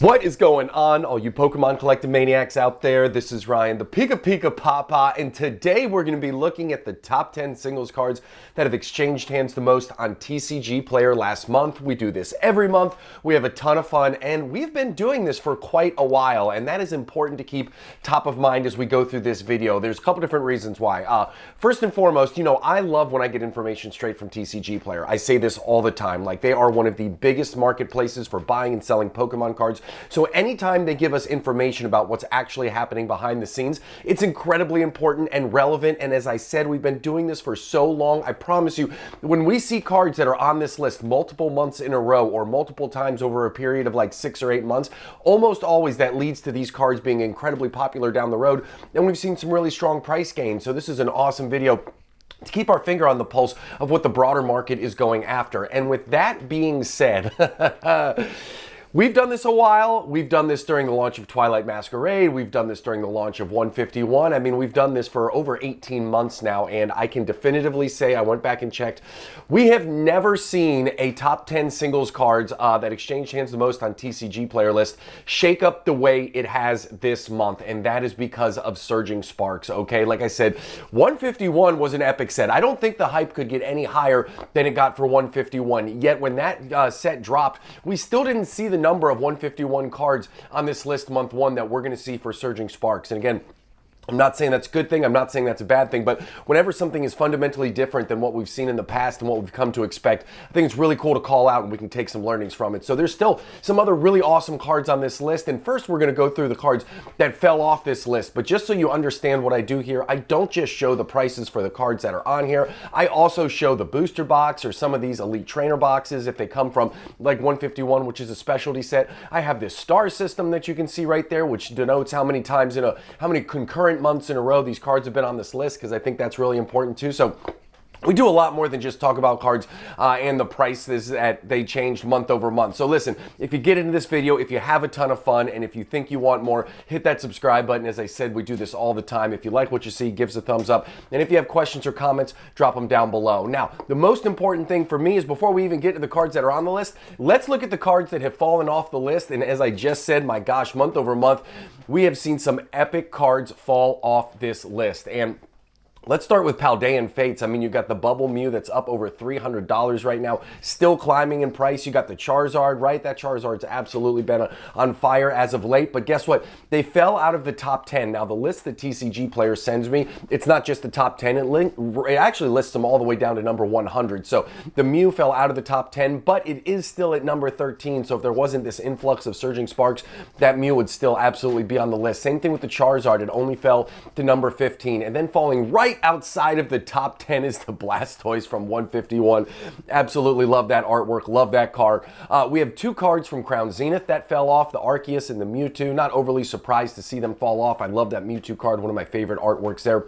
What is going on, all you Pokemon collecting maniacs out there? This is Ryan, the PikaPikaPaPa, and today we're going to be looking at the top 10 singles cards that have exchanged hands the most on TCG Player last month. We do this every month. We have a ton of fun, and we've been doing this for quite a while, and that is important to keep top of mind as we go through this video. There's a couple different reasons why. First and foremost, you know, I love when I get information straight from TCG Player. I say this all the time. Like, they are one of the biggest marketplaces for buying and selling Pokemon cards. So anytime they give us information about what's actually happening behind the scenes, it's incredibly important and relevant. And as I said, we've been doing this for so long. I promise you, when we see cards that are on this list multiple months in a row or multiple times over a period of like 6 or 8 months, almost always that leads to these cards being incredibly popular down the road. And we've seen some really strong price gains. So this is an awesome video to keep our finger on the pulse of what the broader market is going after. And with that being said, we've done this a while. We've done this during the launch of Twilight Masquerade. We've done this during the launch of 151. I mean, we've done this for over 18 months now, and I can definitively say, I went back and checked, we have never seen a top 10 singles cards that exchange hands the most on TCG Player list shake up the way it has this month, and that is because of Surging Sparks, okay? Like I said, 151 was an epic set. I don't think the hype could get any higher than it got for 151, yet when that set dropped, we still didn't see the number of 151 cards on this list month one that we're going to see for Surging Sparks. And again, I'm not saying that's a good thing, I'm not saying that's a bad thing, but whenever something is fundamentally different than what we've seen in the past and what we've come to expect, I think it's really cool to call out and we can take some learnings from it. So there's still some other really awesome cards on this list, and first we're going to go through the cards that fell off this list. But just so you understand what I do here, I don't just show the prices for the cards that are on here, I also show the booster box or some of these elite trainer boxes if they come from like 151, which is a specialty set. I have this star system that you can see right there, which denotes how many times how many concurrent months in a row these cards have been on this list, because I think that's really important too. So we do a lot more than just talk about cards and the prices that they changed month over month. So listen, if you get into this video, if you have a ton of fun, and if you think you want more, hit that subscribe button. As I said, we do this all the time. If you like what you see, give us a thumbs up. And if you have questions or comments, drop them down below. Now, the most important thing for me is before we even get to the cards that are on the list, let's look at the cards that have fallen off the list. And as I just said, my gosh, month over month, we have seen some epic cards fall off this list. And let's start with Paldean Fates. I mean, you got the Bubble Mew that's up over $300 right now, still climbing in price. You got the Charizard, right? That Charizard's absolutely been on fire as of late. But guess what? They fell out of the top 10. Now, the list that TCG Player sends me, it's not just the top 10. It actually lists them all the way down to number 100. So the Mew fell out of the top 10, but it is still at number 13. So if there wasn't this influx of Surging Sparks, that Mew would still absolutely be on the list. Same thing with the Charizard. It only fell to number 15. And then falling right outside of the top 10 is the Blastoise from 151. Absolutely love that artwork, love that card. We have 2 cards from Crown Zenith that fell off, the Arceus and the Mewtwo. Not overly surprised to see them fall off. I love that Mewtwo card, one of my favorite artworks there.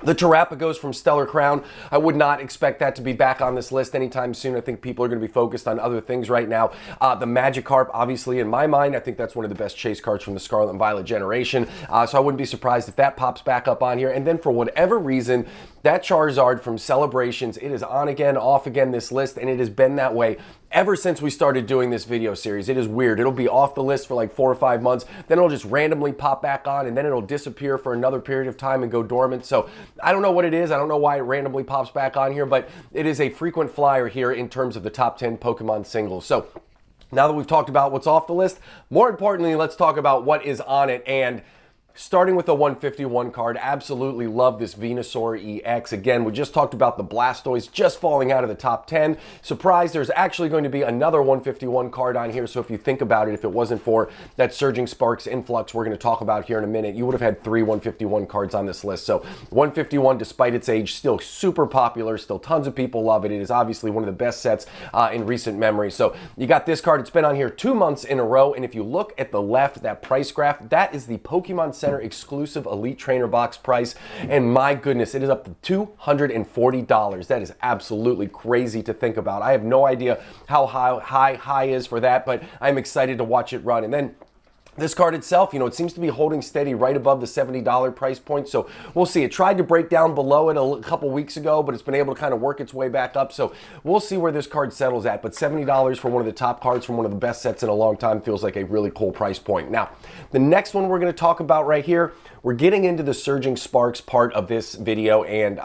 The Terrapagos from Stellar Crown, I would not expect that to be back on this list anytime soon. I think people are going to be focused on other things right now. The Magikarp, obviously, in my mind, I think that's one of the best chase cards from the Scarlet and Violet generation. So I wouldn't be surprised if that pops back up on here. And then for whatever reason, that Charizard from Celebrations, it is on again, off again this list, and it has been that way ever since we started doing this video series. It is weird. It'll be off the list for like 4 or 5 months, then it'll just randomly pop back on, and then it'll disappear for another period of time and go dormant. So I don't know what it is. I don't know why it randomly pops back on here, but it is a frequent flyer here in terms of the top 10 Pokemon singles. So now that we've talked about what's off the list, more importantly, let's talk about what is on it. And starting with the 151 card, absolutely love this Venusaur EX. Again, we just talked about the Blastoise just falling out of the top 10. Surprise, there's actually going to be another 151 card on here. So if you think about it, if it wasn't for that Surging Sparks influx we're going to talk about here in a minute, you would have had 3 151 cards on this list. So 151, despite its age, still super popular, still tons of people love it. It is obviously one of the best sets in recent memory. So you got this card. It's been on here 2 months in a row. And if you look at the left, that price graph, that is the Pokemon Center exclusive Elite Trainer box price, and my goodness, it is up to $240. That is absolutely crazy to think about. I have no idea how high is for that, but I'm excited to watch it run. And then This card itself, it seems to be holding steady right above the $70 price point, so we'll see. It tried to break down below it a couple weeks ago, but it's been able to kind of work its way back up, so we'll see where this card settles at. But $70 for one of the top cards from one of the best sets in a long time feels like a really cool price point. Now, the next one we're going to talk about right here, we're getting into the Surging Sparks part of this video, and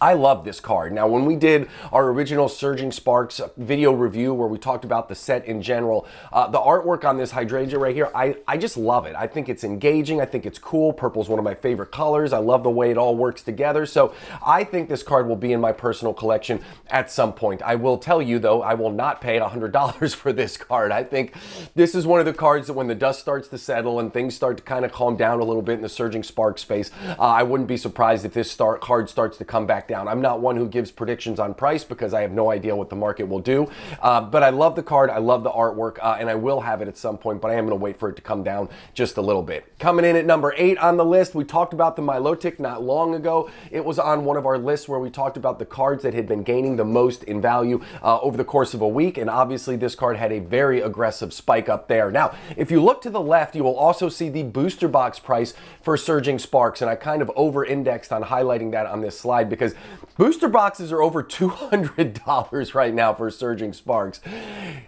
I love this card. Now, when we did our original Surging Sparks video review where we talked about the set in general, the artwork on this Hydreigon right here, I just love it. I think it's engaging. I think it's cool. Purple's one of my favorite colors. I love the way it all works together. So I think this card will be in my personal collection at some point. I will tell you, though, I will not pay $100 for this card. I think this is one of the cards that when the dust starts to settle and things start to kind of calm down a little bit in the Surging Sparks space, I wouldn't be surprised if this card starts to come back down. I'm not one who gives predictions on price because I have no idea what the market will do, but I love the card, I love the artwork, and I will have it at some point, but I am going to wait for it to come down just a little bit. Coming in at number 8 on the list, we talked about the Milotic not long ago. It was on one of our lists where we talked about the cards that had been gaining the most in value over the course of a week, and obviously this card had a very aggressive spike up there. Now, if you look to the left, you will also see the booster box price for Surging Sparks, and I kind of over-indexed on highlighting that on this slide because booster boxes are over $200 right now for Surging Sparks.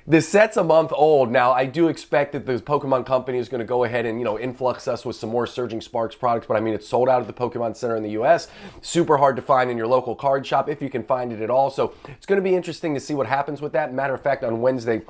The set's a month old. Now, I do expect that the Pokemon Company is going to go ahead and, influx us with some more Surging Sparks products, but I mean, it's sold out at the Pokemon Center in the US. Super hard to find in your local card shop if you can find it at all. So it's going to be interesting to see what happens with that. Matter of fact, on Wednesday,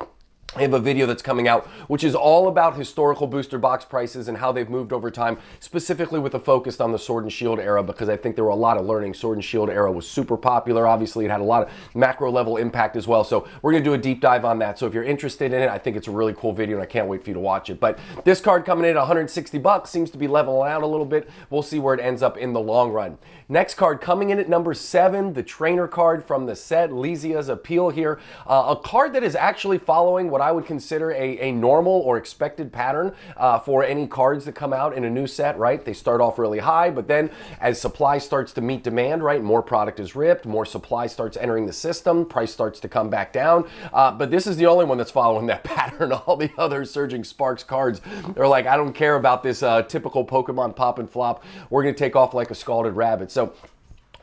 I have a video that's coming out which is all about historical booster box prices and how they've moved over time, specifically with a focus on the Sword and Shield era, because I think there were a lot of learning. Sword and Shield era was super popular. Obviously, it had a lot of macro level impact as well. So we're going to do a deep dive on that. So if you're interested in it, I think it's a really cool video and I can't wait for you to watch it. But this card coming in at $160 seems to be leveling out a little bit. We'll see where it ends up in the long run. Next card coming in at number 7, the trainer card from the set, Lisia's Appeal here. A card that is actually following what I would consider a normal or expected pattern for any cards that come out in a new set, right? They start off really high, but then as supply starts to meet demand, right, more product is ripped, more supply starts entering the system, price starts to come back down. But this is the only one that's following that pattern. All the other Surging Sparks cards, they're like, I don't care about this typical Pokemon pop and flop. We're going to take off like a scalded rabbit. So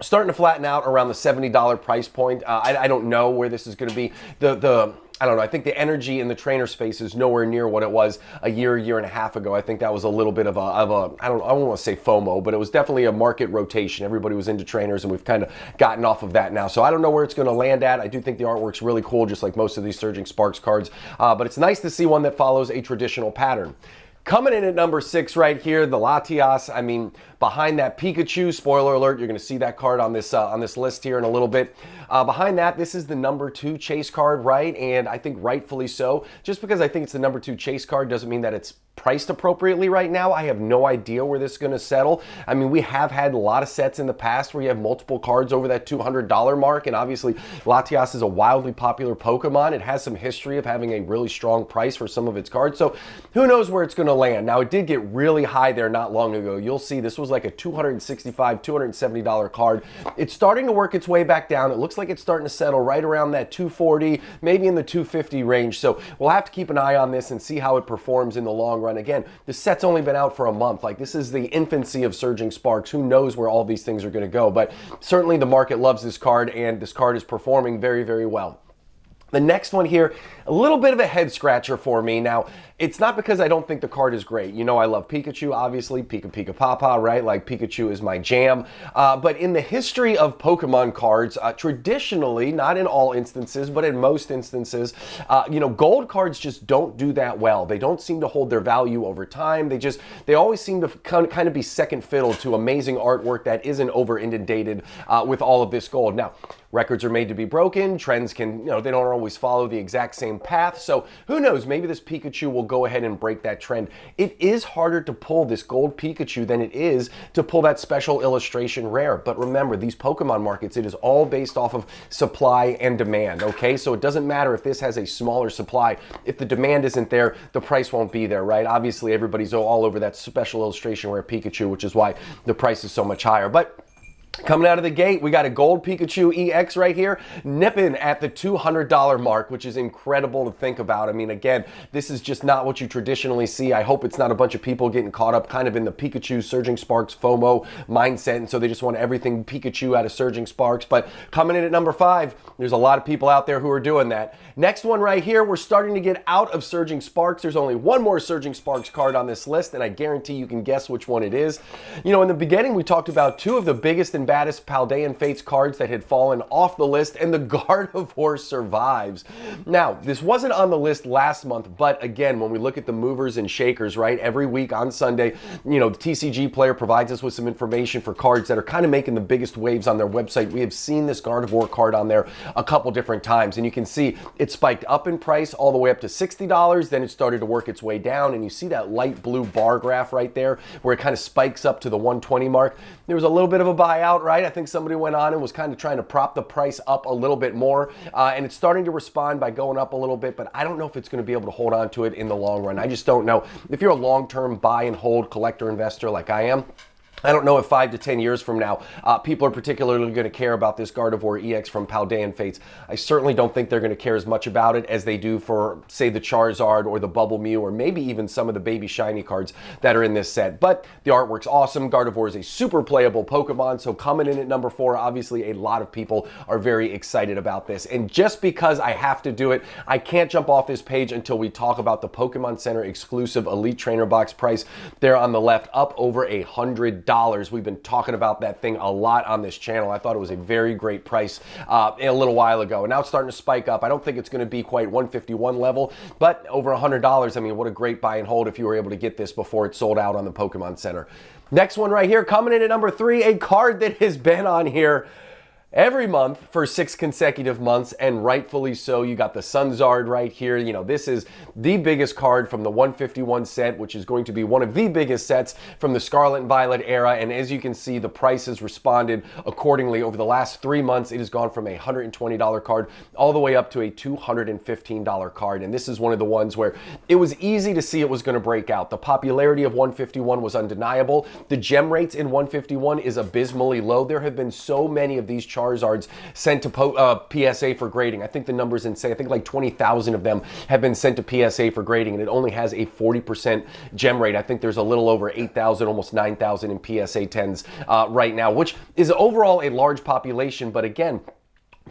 starting to flatten out around the $70 price point. I don't know where this is going to be. I don't know. I think the energy in the trainer space is nowhere near what it was a year and a half ago. I think that was a little bit of a I don't want to say FOMO, but it was definitely a market rotation. Everybody was into trainers and we've kind of gotten off of that now. So I don't know where it's going to land at. I do think the artwork's really cool, just like most of these Surging Sparks cards. But it's nice to see one that follows a traditional pattern. Coming in at number 6 right here, the Latias. I mean, behind that Pikachu, spoiler alert, you're going to see that card on this list here in a little bit. Behind that, this is the number 2 chase card, right? And I think rightfully so. Just because I think it's the number 2 chase card doesn't mean that it's priced appropriately right now. I have no idea where this is going to settle. I mean, we have had a lot of sets in the past where you have multiple cards over that $200 mark, and obviously Latias is a wildly popular Pokemon. It has some history of having a really strong price for some of its cards, so who knows where it's going to land. Now, it did get really high there not long ago. You'll see this was like a $265, $270 card. It's starting to work its way back down. It looks like it's starting to settle right around that $240, maybe in the $250 range, so we'll have to keep an eye on this and see how it performs in the long run. Again, the set's only been out for a month. Like, this is the infancy of Surging Sparks. Who knows where all these things are going to go, but certainly the market loves this card, and this card is performing very, very well. The next one here, a little bit of a head scratcher for me. Now, it's not because I don't think the card is great. You know, I love Pikachu, obviously, PikaPikaPaPa, right? Like, Pikachu is my jam. But in the history of Pokemon cards, traditionally, not in all instances, but in most instances, gold cards just don't do that well. They don't seem to hold their value over time. They always seem to kind of be second fiddle to amazing artwork that isn't over-inundated with all of this gold. Now, records are made to be broken. Trends can, they don't always follow the exact same path. So who knows, maybe this Pikachu will go ahead and break that trend. It is harder to pull this gold Pikachu than it is to pull that special illustration rare. But remember, these Pokemon markets, it is all based off of supply and demand, okay? So it doesn't matter if this has a smaller supply. If the demand isn't there, the price won't be there, right? Obviously, everybody's all over that special illustration rare Pikachu, which is why the price is so much higher. But Coming out of the gate, we got a gold Pikachu EX right here, nipping at the $200 mark, which is incredible to think about. I mean, again, this is just not what you traditionally see. I hope it's not a bunch of people getting caught up kind of in the Pikachu Surging Sparks FOMO mindset, and so they just want everything Pikachu out of Surging Sparks. But coming in at number 5, there's a lot of people out there who are doing that. Next one right here, we're starting to get out of Surging Sparks. There's only one more Surging Sparks card on this list, and I guarantee you can guess which one it is. You know, in the beginning, we talked about two of the biggest and baddest Paldean Fates cards that had fallen off the list, and the Gardevoir survives. Now, this wasn't on the list last month, but again, when we look at the movers and shakers, right, every week on Sunday, you know, the TCG Player provides us with some information for cards that are kind of making the biggest waves on their website. We have seen this Gardevoir card on there a couple different times, and you can see it spiked up in price all the way up to $60, then it started to work its way down, and you see that light blue bar graph right there where it kind of spikes up to the 120 mark. There was a little bit of a buyout, right? I think somebody went on and was kind of trying to prop the price up a little bit more, and it's starting to respond by going up a little bit, but I don't know if it's going to be able to hold on to it in the long run. I just don't know. If you're a long-term buy and hold collector investor like I am, I don't know if 5 to 10 years from now, people are particularly going to care about this Gardevoir EX from Paldean Fates. I certainly don't think they're going to care as much about it as they do for, say, the Charizard or the Bubble Mew, or maybe even some of the baby shiny cards that are in this set. But the artwork's awesome. Gardevoir is a super playable Pokemon, so coming in at number 4, obviously a lot of people are very excited about this. And just because I have to do it, I can't jump off this page until we talk about the Pokemon Center exclusive Elite Trainer Box price there on the left, up over $100. We've been talking about that thing a lot on this channel. I thought it was a very great price a little while ago, and now it's starting to spike up. I don't think it's going to be quite 151 level, but over $100. I mean, what a great buy and hold if you were able to get this before it sold out on the Pokemon Center. Next one right here, coming in at number 3, a card that has been on here every month for 6 consecutive months, and rightfully so. You got the Sunzard right here. You know, this is the biggest card from the 151 set, which is going to be one of the biggest sets from the Scarlet and Violet era. And as you can see, the price has responded accordingly. Over the last 3 months, it has gone from a $120 card all the way up to a $215 card. And this is one of the ones where it was easy to see it was going to break out. The popularity of 151 was undeniable. The gem rates in 151 is abysmally low. There have been so many of these Charizards sent to PSA for grading. I think the number's insane. I think like 20,000 of them have been sent to PSA for grading, and it only has a 40% gem rate. I think there's a little over 8,000, almost 9,000 in PSA 10s right now, which is overall a large population, but again,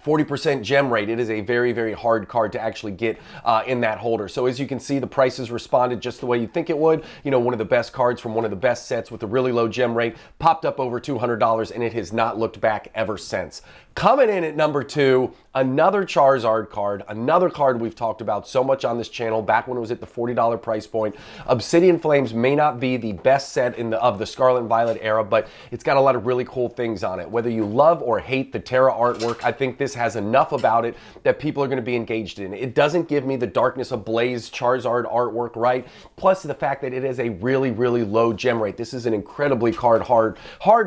40% gem rate. It is a very, very hard card to actually get in that holder. So as you can see, the prices responded just the way you think it would. You know, one of the best cards from one of the best sets with a really low gem rate popped up over $200, and it has not looked back ever since. Coming in at number 2, another Charizard card, another card we've talked about so much on this channel back when it was at the $40 price point. Obsidian Flames may not be the best set of the Scarlet and Violet era, but it's got a lot of really cool things on it. Whether you love or hate the Terra artwork, I think this has enough about it that people are going to be engaged in. It doesn't give me the Darkness Ablaze Charizard artwork, right? Plus the fact that it is a really, really low gem rate. This is an incredibly hard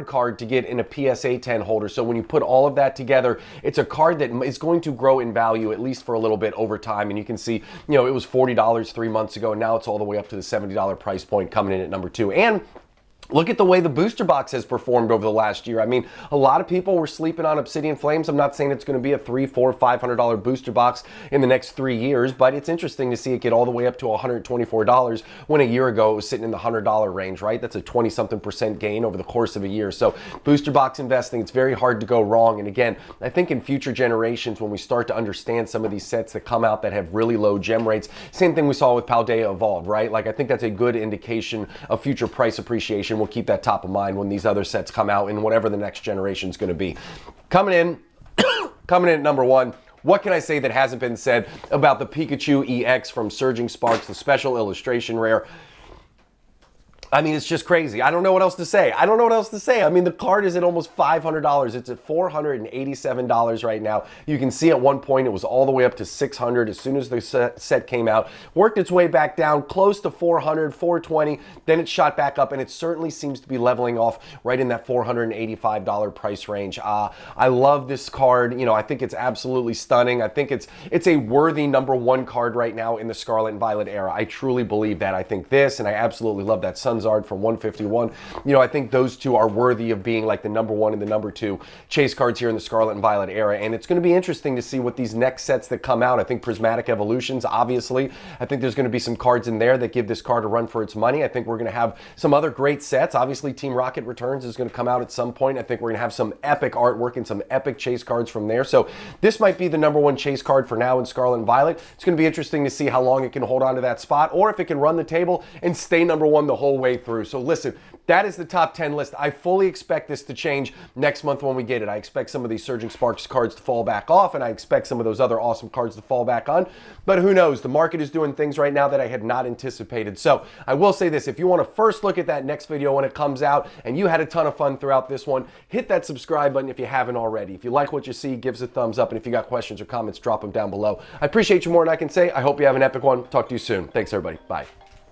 card to get in a PSA 10 holder. So when you put all of that together, it's a card that is going to grow in value at least for a little bit over time. And you can see, you know, it was $40 3 months ago. Now it's all the way up to the $70 price point, coming in at number 2. And look at the way the booster box has performed over the last year. I mean, a lot of people were sleeping on Obsidian Flames. I'm not saying it's going to be a $300, $400, $500 booster box in the next 3 years, but it's interesting to see it get all the way up to $124 when a year ago it was sitting in the $100 range, right? That's a 20-something% gain over the course of a year. So booster box investing, it's very hard to go wrong. And again, I think in future generations, when we start to understand some of these sets that come out that have really low gem rates, same thing we saw with Paldea Evolved, right? Like, I think that's a good indication of future price appreciation. We'll keep that top of mind when these other sets come out in whatever the next generation is going to be. Coming in at number 1, what can I say that hasn't been said about the Pikachu EX from Surging Sparks, the special illustration rare? I mean, it's just crazy. I don't know what else to say. I mean, the card is at almost $500. It's at $487 right now. You can see at one point it was all the way up to $600 as soon as the set came out. Worked its way back down close to $400, $420. Then it shot back up, and it certainly seems to be leveling off right in that $485 price range. I love this card. You know, I think it's absolutely stunning. I think it's a worthy number 1 card right now in the Scarlet and Violet era. I truly believe that. I think this, and I absolutely love that Sun Charizard from 151. You know, I think those two are worthy of being like the number 1 and the number 2 chase cards here in the Scarlet and Violet era. And it's going to be interesting to see what these next sets that come out. I think Prismatic Evolutions, obviously. I think there's going to be some cards in there that give this card a run for its money. I think we're going to have some other great sets. Obviously, Team Rocket Returns is going to come out at some point. I think we're going to have some epic artwork and some epic chase cards from there. So this might be the number 1 chase card for now in Scarlet and Violet. It's going to be interesting to see how long it can hold on to that spot, or if it can run the table and stay number 1 the whole way through. So listen, that is the top 10 list. I fully expect this to change next month when we get it. I expect some of these Surging Sparks cards to fall back off, and I expect some of those other awesome cards to fall back on. But who knows? The market is doing things right now that I had not anticipated. So I will say this, if you want to first look at that next video when it comes out, and you had a ton of fun throughout this one, hit that subscribe button if you haven't already. If you like what you see, give us a thumbs up, and if you got questions or comments, drop them down below. I appreciate you more than I can say. I hope you have an epic one. Talk to you soon. Thanks, everybody. Bye.